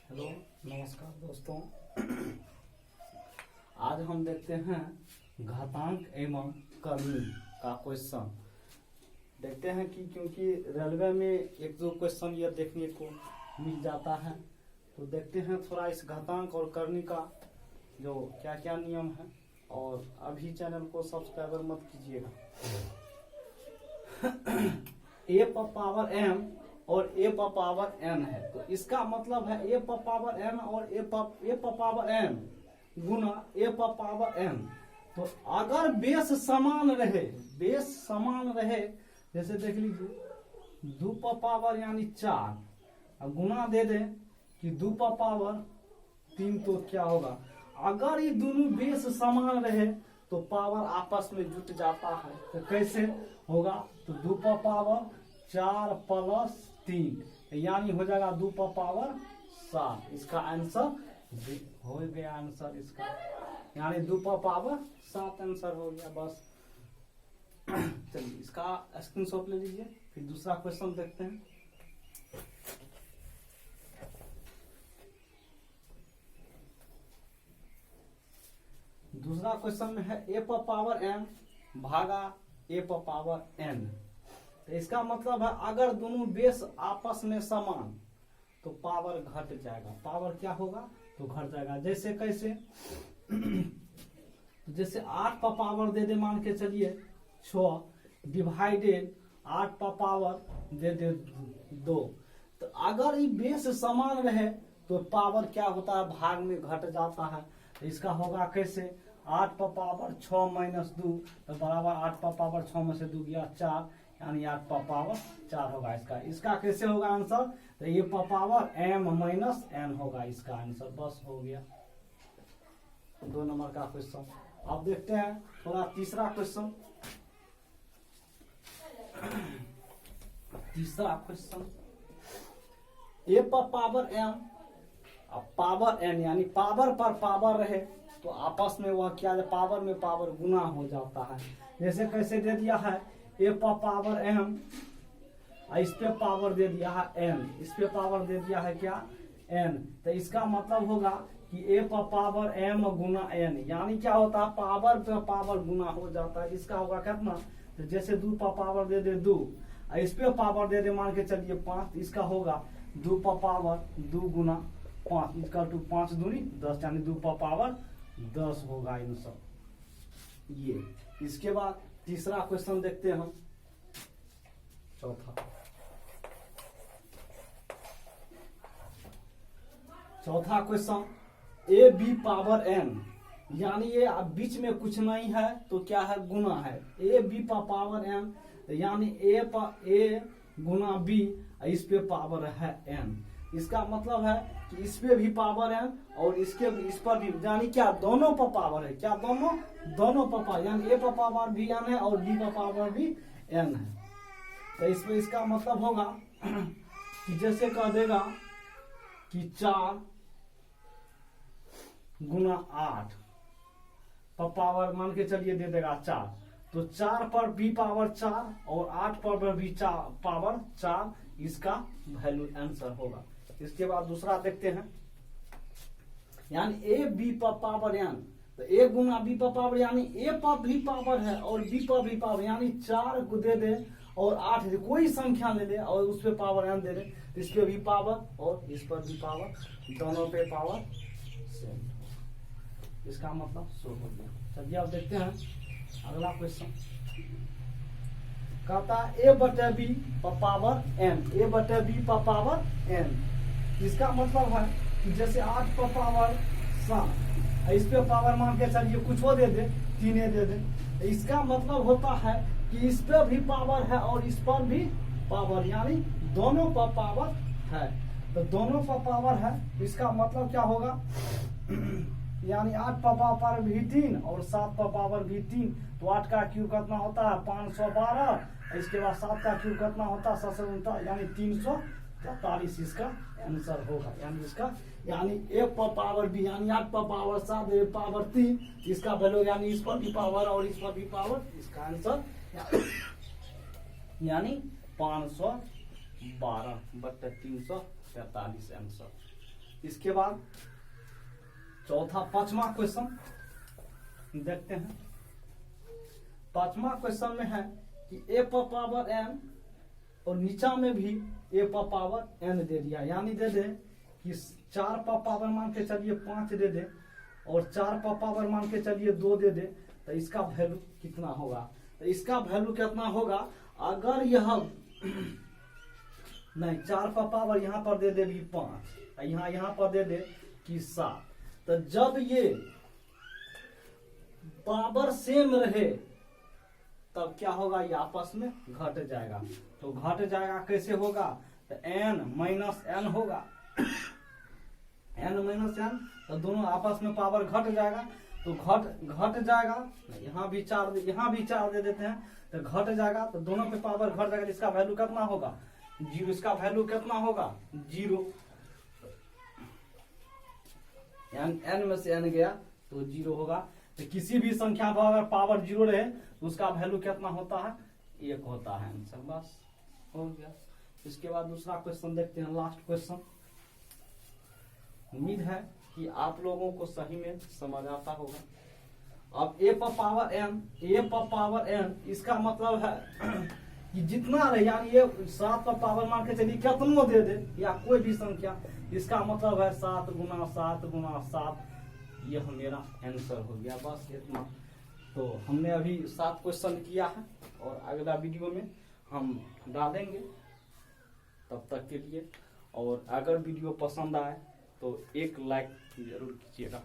Hello नमस्कार दोस्तों। आज हम देखते हैं घातांक एवं कर्मी का क्वेश्चन। देखते हैं कि क्योंकि रेलवे में एक दो क्वेश्चन ये देखने को मिल जाता है, तो देखते हैं थोड़ा इस घातांक और कर्मी का जो क्या क्या नियम है। और अभी चैनल को सब्सक्राइबर मत कीजिएगा। ए पर पावर एम और ए पर पावर एन है, तो इसका मतलब है ए पर पावर एन और ए पर पावर एन गुना ए पर पावर एन। तो अगर बेस समान रहे, जैसे देख लीजिए 2 पर पावर यानी 4, और गुना दे दे कि 2 पर पावर 3, तो क्या होगा? अगर ये दोनों बेस समान रहे तो पावर आपस में जुट जाता है। तो कैसे होगा? तो 2 पर पावर 4 प्लस 3 यानी हो जाएगा 2 पर पावर 7। इसका आंसर हो गया। आंसर इसका यानी 2 पर पावर 7 आंसर हो गया। बस चलिए इसका स्क्रीनशॉट ले लीजिए, फिर दूसरा क्वेश्चन देखते हैं। दूसरा क्वेश्चन में है ए पर पावर एम भागा ए पर पावर एन। तो इसका मतलब है अगर दोनों बेस आपस में समान तो पावर घट जाएगा। पावर क्या होगा? तो घट जाएगा। जैसे कैसे? जैसे 8 पर पावर दे दे, मान के चलिए 6 डिवाइडेड 8 पर पावर दे दे 2। तो अगर ये बेस समान रहे तो पावर क्या होता है? भाग में घट जाता है। तो इसका होगा कैसे? 8 पर पावर 6 माइनस 2 तो बराबर 8 पर पावर 6 में से 2 गया 4, यानी 8 पर पावर 4 होगा। इसका कैसे होगा आंसर? तो ये पर पावर m माइनस n होगा इसका आंसर। बस हो गया 2 नंबर का क्वेश्चन। अब देखते हैं थोड़ा तीसरा क्वेश्चन। ए पर पावर m अब पावर n यानी पावर पर पावर रहे तो आपस में वह क्या है? पावर में पावर गुना हो जाता है। जैसे कैसे दे दिया है? ए पर पावर m, इस पे पावर दे दिया है n, इस पे पावर दे दिया है क्या? n। तो इसका मतलब होगा कि ए पर पावर m गुना n, यानी क्या होता है? पावर पे पावर गुना हो जाता है। इसका होगा कितना? तो जैसे 2 पर पावर दे दे 2, इस पे पावर दे दे मान के चलिए 5, इसका होगा 2 पर पावर 2 गुना 5 इक्वल टू 5 दूनी 10, यानी 2 पर पावर 10 होगा इन सब ये। इसके बाद तीसरा क्वेश्चन देखते हैं हम। चौथा question A B power N, यानी ये अब बीच में कुछ नहीं है तो क्या है? गुना है। ए बी पर पावर एन यानी ए गुना बी, इस पे पावर है एन। इसका मतलब है कि इस पे भी पावर है और इस पर भी, यानी क्या? दोनों पर पावर है। क्या? दोनों पर पावर, यानी ए पर पावर भी एन है और बी पर पावर भी एन है। तो इसमें इसका मतलब होगा कि जैसे कह देगा कि 4 गुना 8 पर पावर मान के चलिए दे देगा 4, तो 4 पर बी पावर 4 और 8 पर भी पावर 4, इसका वैल्यू आंसर होगा। इसके बाद दूसरा देखते हैं, यानी ए बी पर पावर एन, तो ए गुना बी पर पावर यानी ए पर भी पावर है और बी पर भी पावर, यानी 4 को दे दे और 8 कोई संख्या ले ले और उस पर पावर एन दे दे, इस पे भी पावर और इस पर भी पावर, दोनों पे पावर सेम। इसका मतलब 100 हो गया। चलिए अब देखते हैं अगला क्वेश्चन। कहता है ए बटे बी पर पावर एन, ए बटे बी पर पावर एन। इसका मतलब है कि जैसे 8 पर पावर 7, इस पे पावर मान के चलिए कुछ वो दे दे 3 दे दे। इसका मतलब होता है कि इस पे भी पावर है और इस पर भी पावर, यानी दोनों पर पावर है। तो दोनों पर पावर है, इसका मतलब क्या होगा? यानी 8 पर पावर भी 3 और 7 पर पावर भी 3, तो 8 का क्यूब कितना होता है? 512। इसके बाद 7 का क्यूब कितना होता है? 7 यानी 343 इसका आंसर होगा। यानी इसका एक पर पावर भी, यानी 8 पर पावर 7 पावर 3, इसका वैल्यू यानी इस पर भी पावर और इस पर भी पावर, इसका आंसर यानी 512/343 आंसर। इसके बाद चौथा पांचवा क्वेश्चन देखते हैं। पांचवा क्वेश्चन में है कि ए पावर एन और नीचा में भी ए पावर एन दे दिया, यानी दे दे कि 4 पावर मान के चलिए 5 दे दे और 4 पावर मान के चलिए 2 दे दे, तो इसका वैल्यू कितना होगा? तो इसका वैल्यू कितना होगा अगर यह नहीं 4 पावर यहाँ पर दे दे भी 5, यहाँ पर दे दे कि 7, तो जब ये पावर सेम रहे तब क्या होगा? ये आपस में घट जाएगा। तो घट जाएगा कैसे होगा? तो n माइनस एन होगा, n माइनस एन, तो दोनों आपस में पावर घट जाएगा। तो घट जाएगा, यहाँ भी 4 दे देते हैं, तो घट जाएगा, तो दोनों पे पावर घट जाएगा। इसका वैल्यू कितना होगा? 0। इसका वैल्यू कितना होगा? 0। n में से n गया तो 0 होगा। तो किसी भी संख्या पर अगर पावर 0 रहे तो उसका वैल्यू कितना होता है? 1 होता है आंसर। बस हो गया। इसके बाद दूसरा क्वेश्चन देखते हैं, लास्ट क्वेश्चन। उम्मीद है कि आप लोगों को सही में समझ आता होगा। अब ए पावर एन इसका मतलब है कि जितना रहे, यानी ये 7 पर पावर मान के चलिए कितना दे दे या कोई भी संख्या, इसका मतलब है 7 गुना 7 गुना 7, यह मेरा आंसर हो गया। बस इतना। तो हमने अभी 7 क्वेश्चन किया है और अगला वीडियो में हम डालेंगे। तब तक के लिए, और अगर वीडियो पसंद आए तो एक लाइक जरूर कीजिएगा।